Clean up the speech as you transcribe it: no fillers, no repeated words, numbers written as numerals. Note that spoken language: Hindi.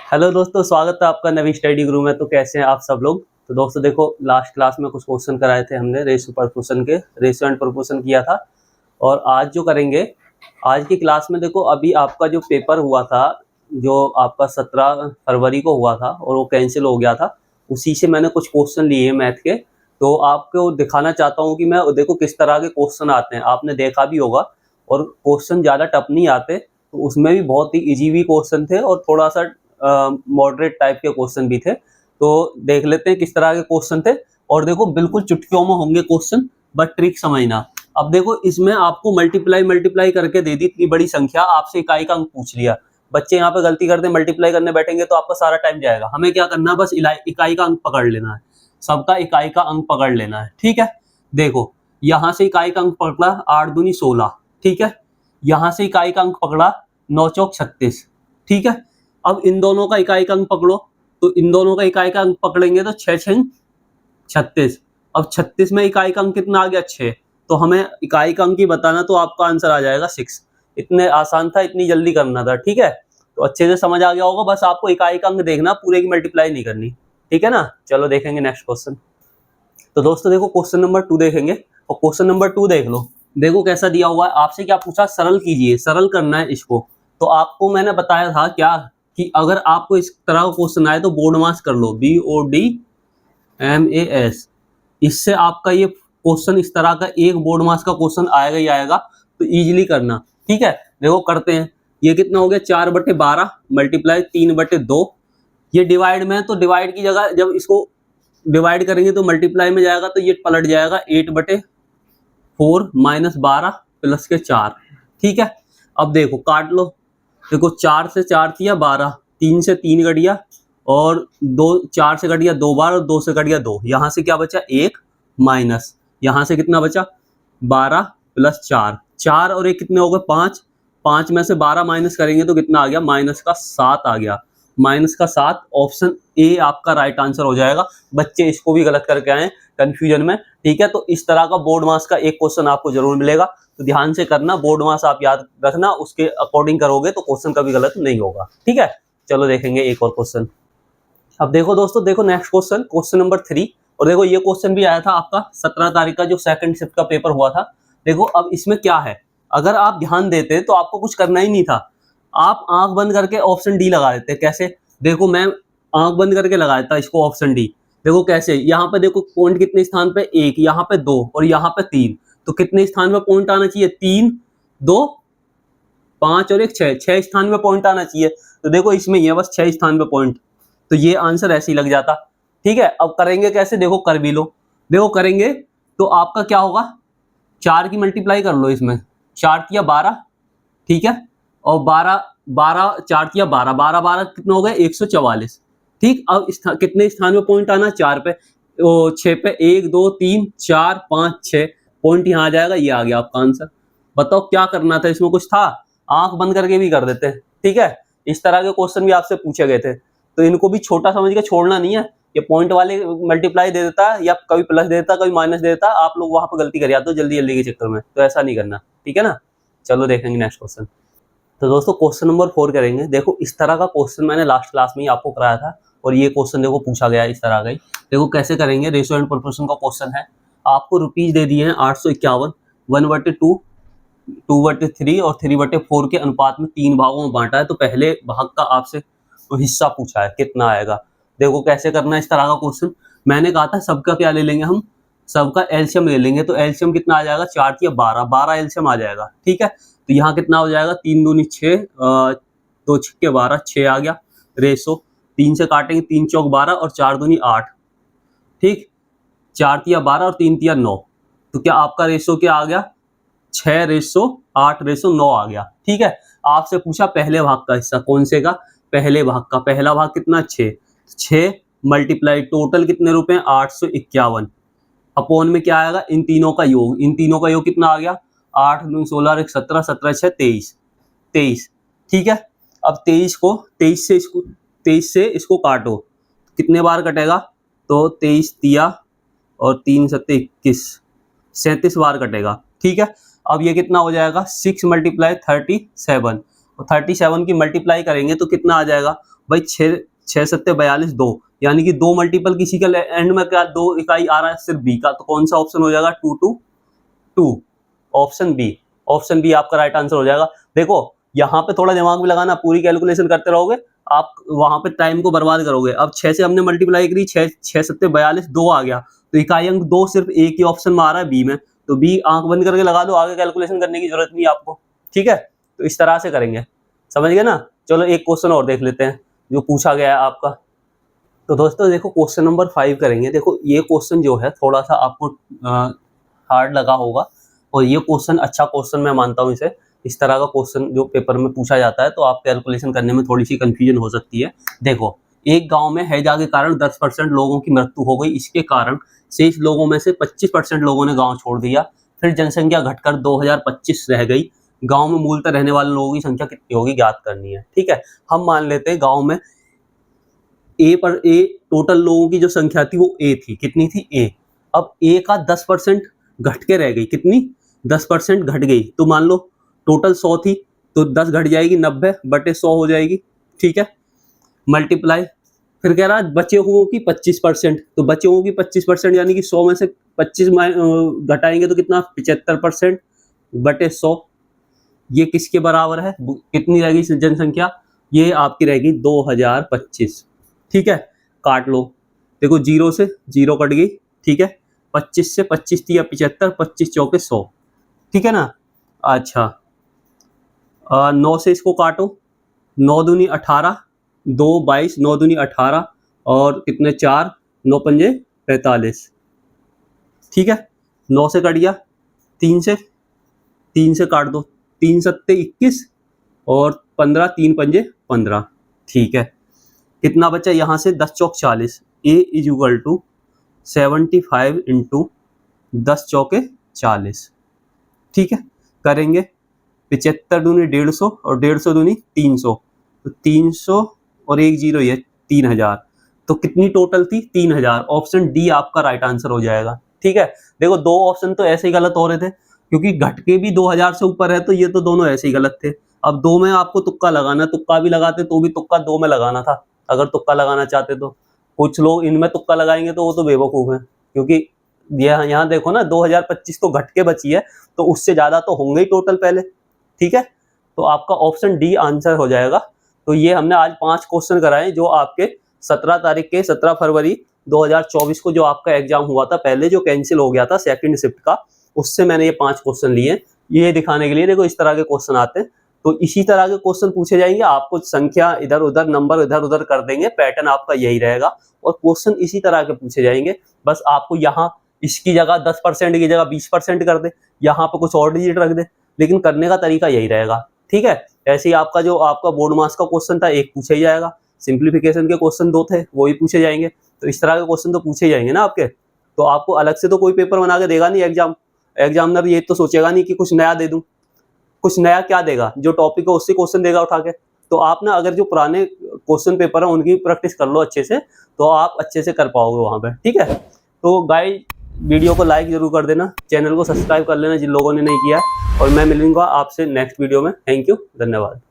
हेलो दोस्तों, स्वागत है आपका नवी स्टडी गुरु में। तो कैसे हैं आप सब लोग। तो दोस्तों देखो, लास्ट क्लास में कुछ क्वेश्चन कराए थे हमने रेशियो प्रोपोर्शन के, रेशियो एंड प्रोपोर्शन किया था। और आज जो करेंगे, आज की क्लास में देखो, अभी आपका जो पेपर हुआ था, जो आपका 17 फरवरी को हुआ था और वो कैंसिल हो गया था, उसी से मैंने कुछ क्वेश्चन लिए हैं मैथ के। तो आपको दिखाना चाहता हूँ कि मैं देखो किस तरह के क्वेश्चन आते हैं, आपने देखा भी होगा। और क्वेश्चन ज़्यादा टफ नहीं आते, तो उसमें भी बहुत ही इजी भी क्वेश्चन थे और थोड़ा सा मॉडरेट टाइप के क्वेश्चन भी थे। तो देख लेते हैं किस तरह के क्वेश्चन थे। और देखो बिल्कुल चुटकियों में होंगे क्वेश्चन, बट ट्रिक समझना। अब देखो, इसमें आपको मल्टीप्लाई करके दे दी इतनी बड़ी संख्या, आपसे इकाई का अंक पूछ लिया। बच्चे यहाँ पे गलती करते हैं, मल्टीप्लाई करने बैठेंगे तो आपका सारा टाइम जाएगा। हमें क्या करना है, बस इकाई का अंक पकड़ लेना है, सबका इकाई का अंक पकड़ लेना है। ठीक है, देखो यहाँ से इकाई का अंक पकड़ा 8 दूनी 16। ठीक है, यहाँ से इकाई का अंक पकड़ा 9 चौक 36। ठीक है, अब इन दोनों का इकाई का अंक पकड़ो, तो इन दोनों का इकाई का अंक पकड़ेंगे तो 6 6 36। अब 36 में इकाई का अंक कितना आ गया 6, तो हमें इकाई का अंक ही बताना, तो आपका आंसर आ जाएगा 6। इतने आसान था, इतनी जल्दी करना था। ठीक है, तो अच्छे से समझ आ गया होगा। बस आपको इकाई का अंक देखना, पूरे की मल्टीप्लाई नहीं करनी। ठीक है ना, चलो देखेंगे नेक्स्ट क्वेश्चन। तो दोस्तों देखो, क्वेश्चन नंबर 2 देखेंगे। और क्वेश्चन नंबर 2 देख लो, देखो कैसा दिया हुआ है। आपसे क्या पूछा, सरल कीजिए, सरल करना है इसको। तो आपको मैंने बताया था क्या, कि अगर आपको इस तरह का क्वेश्चन आए तो बोर्ड मास कर लो, BODMAS। इससे आपका ये क्वेश्चन, इस तरह का एक बोर्ड मास का क्वेश्चन आएगा ही आएगा, तो इजीली करना। ठीक है, देखो करते हैं। ये कितना हो गया, 4/12 मल्टीप्लाई 3/2। ये डिवाइड में है, तो डिवाइड की जगह जब इसको डिवाइड करेंगे तो मल्टीप्लाई में जाएगा, तो ये पलट जाएगा 8/4 माइनस 12 प्लस के 4। ठीक है, अब देखो काट लो। देखो 4 से 4 किया 12, 3 से 3 कट गया, और 2 4 से कट गया 2 बार, और 2 से कट गया 2। यहाँ से क्या बचा 1 माइनस, यहाँ से कितना बचा 12 प्लस 4। 4 और 1 कितने हो गए 5। 5 में से 12 माइनस करेंगे तो कितना आ गया, माइनस का 7 आ गया। माइनस का 7, ऑप्शन ए आपका राइट आंसर हो जाएगा। बच्चे इसको भी गलत करके आए कंफ्यूजन में। ठीक है, तो इस तरह का बोर्ड मास का एक क्वेश्चन आपको जरूर मिलेगा, तो ध्यान से करना। बोर्ड मास आप याद रखना, उसके अकॉर्डिंग करोगे तो क्वेश्चन कभी गलत नहीं होगा। ठीक है, चलो देखेंगे एक और क्वेश्चन। अब देखो दोस्तों, देखो नेक्स्ट क्वेश्चन, क्वेश्चन नंबर 3। और देखो ये क्वेश्चन भी आया था आपका 17 तारीख का, जो सेकंड शिफ्ट का पेपर हुआ था। देखो अब इसमें क्या है, अगर आप ध्यान देते तो आपको कुछ करना ही नहीं था। आप आंख बंद करके ऑप्शन डी लगा देते। कैसे, देखो मैं आंख बंद करके लगाया था इसको ऑप्शन डी। देखो कैसे, यहाँ पे देखो पॉइंट कितने स्थान पे, 1, यहाँ पे 2 और यहाँ पे 3। तो कितने स्थान पे पॉइंट आना चाहिए, 3 2 5 और 1 6, 6 स्थान पे पॉइंट आना चाहिए। तो देखो इसमें ये बस 6 स्थान पे पॉइंट, तो ये आंसर ऐसे ही लग जाता। ठीक है, अब करेंगे कैसे, देखो कर भी लो। देखो करेंगे तो आपका क्या होगा, 4 की मल्टीप्लाई कर लो इसमें, 4 किया 12। ठीक है, और 12 12 4 किया 12, 12 12 कितना हो गया 144। ठीक, अब कितने स्थान पे पॉइंट आना, 4 पे, 6 पे, 1 2 3 4 5 6 पॉइंट यहाँ आ जाएगा। ये आ गया आपका आंसर। बताओ क्या करना था, इसमें कुछ था, आंख बंद करके भी कर देते। ठीक है, इस तरह के क्वेश्चन भी आपसे पूछे गए थे, तो इनको भी छोटा समझ के छोड़ना नहीं है। ये पॉइंट वाले मल्टीप्लाई दे देता या कभी प्लस दे देता, कभी माइनस दे देता, आप लोग वहां पर गलती कर जाते हो जल्दी जल्दी के चक्कर में, तो ऐसा नहीं करना। ठीक है ना, चलो देखेंगे नेक्स्ट क्वेश्चन। तो दोस्तों क्वेश्चन नंबर 4 करेंगे। देखो इस तरह का क्वेश्चन मैंने लास्ट क्लास में ही आपको कराया था, और ये क्वेश्चन देखो पूछा गया इस तरह का ही। देखो कैसे करेंगे, रेशियो एंड प्रोपोर्शन का क्वेश्चन है। आपको रुपीज दे दिए हैं 851, 1/2, 2/3 और 3/4 के अनुपात में 3 भागों में बांटा है। तो पहले भाग का आपसे हिस्सा पूछा है, कितना आएगा। देखो कैसे करना है इस तरह का क्वेश्चन। मैंने कहा था सबका क्या ले लेंगे हम, सबका एलसीएम ले लेंगे। तो एलसीएम कितना आ जाएगा, 4 किया 12, 12 एलसीएम आ जाएगा। ठीक है, तो यहाँ कितना हो जाएगा, 3 दूनी 6, 2 छक्के 12, 6 आ गया। रेशो 3 से काटेंगे, 3 चौक 12 और 4 दूनी 8। ठीक, 4 तिया 12 और 3 तिया 9। तो क्या आपका रेशो क्या आ गया, 6:8:9 आ गया। ठीक है, आपसे पूछा पहले भाग का हिस्सा, कौन से का, पहले भाग का। पहला भाग कितना, 6, 6 मल्टीप्लाई टोटल कितने रुपए, 851। अपॉन में क्या आएगा, इन तीनों का योग। इन तीनों का योग कितना आ गया, 8 दूनी 16 और 1 17, 17 6 23, 23। ठीक है, अब 23 से इसको काटो, कितने बार कटेगा, तो 23 तिया और 3 7 21, 37 बार कटेगा। ठीक है, अब ये कितना हो जाएगा, 6 × 37, और 37 की मल्टीप्लाई करेंगे तो कितना आ जाएगा, भाई 6 सत्ते 42 2, यानी कि 2 मल्टीपल किसी का एंड में क्या 2 इकाई आ रहा है सिर्फ बी का, तो कौन सा ऑप्शन हो जाएगा 2 2 2, ऑप्शन बी। ऑप्शन बी आपका राइट आंसर हो जाएगा। देखो यहाँ पे थोड़ा दिमाग भी लगाना, पूरी कैलकुलेशन करते रहोगे आप वहां पे टाइम को बर्बाद करोगे। अब 6 से हमने मल्टीप्लाई करी, 6 सत्ते 42 2 आ गया, तो इकाई अंक 2 सिर्फ एक ही ऑप्शन में आ रहा है बी में, तो बी आंख बंद करके लगा दो, आगे कैलकुलेशन करने की जरूरत नहीं है आपको। ठीक है, तो इस तरह से करेंगे, समझ गए ना। चलो एक क्वेश्चन और देख लेते हैं जो पूछा गया है आपका। तो दोस्तों देखो क्वेश्चन नंबर 5 करेंगे। देखो ये क्वेश्चन जो है थोड़ा सा आपको हार्ड लगा होगा, और ये क्वेश्चन अच्छा क्वेश्चन मैं मानता हूँ इसे। इस तरह का क्वेश्चन जो पेपर में पूछा जाता है तो आप कैलकुलेशन करने में थोड़ी सी कंफ्यूजन हो सकती है। देखो एक गांव में हैजा के कारण 10% लोगों की मृत्यु हो गई, इसके कारण शेष लोगों में से 25% लोगों ने गांव छोड़ दिया। फिर जनसंख्या घटकर 2025 रह गई। गांव में मूलतः रहने वाले लोगों की संख्या कितनी होगी ज्ञात करनी है। ठीक है, हम मान लेते हैं गांव में ए टोटल लोगों की जो संख्या थी वो ए थी, कितनी थी ए। अब ए का 10% घट के रह गई, कितनी 10% घट गई, तो मान लो टोटल 100 थी तो 10 घट जाएगी 90/100 हो जाएगी। ठीक है, मल्टीप्लाई, फिर कह रहा है बचे हुओं की 25%, तो बचे हुओं की 25% यानी कि 100 में से 25 घटाएंगे तो कितना 75/100, ये किसके बराबर है, कितनी रहेगी जनसंख्या, ये आपकी रहेगी 2025। ठीक है, काट लो, देखो 0 से 0 कट गई। ठीक है, 25 से 25 थी 75, 25 चौके 100। ठीक है ना। अच्छा 9 से इसको काटो, 9 दूनी 18, 2 22, 9 दूनी 18 और कितने 4, 9 पंजे 45। ठीक है, 9 से कट गया, 3 से काट दो, 3 सत्ते 21 और 15, 3 पंजे 15। ठीक है, कितना बचा यहाँ से 10 चौक 40, ए इज इक्वल टू 75 इंटू 10 चौके 40। ठीक है, करेंगे 75 दूनी 150 और 150 दूनी 300, तो 300 और 1 0 ये 3000, तो कितनी टोटल थी 3000। ऑप्शन डी आपका राइट आंसर हो जाएगा। ठीक है, देखो दो ऑप्शन तो ऐसे ही गलत हो रहे थे क्योंकि घट के भी 2000 से ऊपर है, तो ये तो दोनों ऐसे ही गलत थे। अब दो में आपको तुक्का लगाना, तुक्का भी लगाते तो भी तुक्का 2 में लगाना था अगर तुक्का लगाना चाहते तो। कुछ लोग इनमें तुक्का लगाएंगे तो वो तो बेवकूफ है, क्योंकि यहाँ देखो ना 2025 तो घट के बची है, तो उससे ज्यादा तो होंगे ही टोटल पहले। ठीक है, तो आपका ऑप्शन डी आंसर हो जाएगा। तो ये हमने आज 5 क्वेश्चन कराए जो आपके 17 तारीख के 17 फरवरी 2024 को जो आपका एग्जाम हुआ था पहले, जो कैंसिल हो गया था सेकंड शिफ्ट का, उससे मैंने ये 5 क्वेश्चन लिए, ये दिखाने के लिए देखो इस तरह के क्वेश्चन आते हैं। तो इसी तरह के क्वेश्चन पूछे जाएंगे, आपको संख्या इधर उधर नंबर इधर उधर कर देंगे, पैटर्न आपका यही रहेगा और क्वेश्चन इसी तरह के पूछे जाएंगे। बस आपको यहाँ इसकी जगह 10% की जगह 20% कर दे, यहाँ पे कुछ और डिजिट रख दे, लेकिन करने का तरीका यही रहेगा। ठीक है, ऐसे ही आपका जो आपका बोर्ड मास का क्वेश्चन था एक पूछा ही जाएगा, सिंप्लीफिकेशन के क्वेश्चन 2 थे वो ही पूछे जाएंगे, तो इस तरह के क्वेश्चन तो पूछे जाएंगे ना आपके। तो आपको अलग से तो कोई पेपर बना के देगा नहीं एग्जामिनर, ये तो सोचेगा नहीं कि कुछ नया दे दूं। कुछ नया क्या देगा, जो टॉपिक है उससे क्वेश्चन देगा उठा के। तो आप ना अगर जो पुराने क्वेश्चन पेपर है उनकी प्रैक्टिस कर लो अच्छे से, तो आप अच्छे से कर पाओगे वहां पे। ठीक है, तो गाइस वीडियो को लाइक जरूर कर देना, चैनल को सब्सक्राइब कर लेना जिन लोगों ने नहीं किया, और मैं मिलूंगा आपसे नेक्स्ट वीडियो में। थैंक यू, धन्यवाद।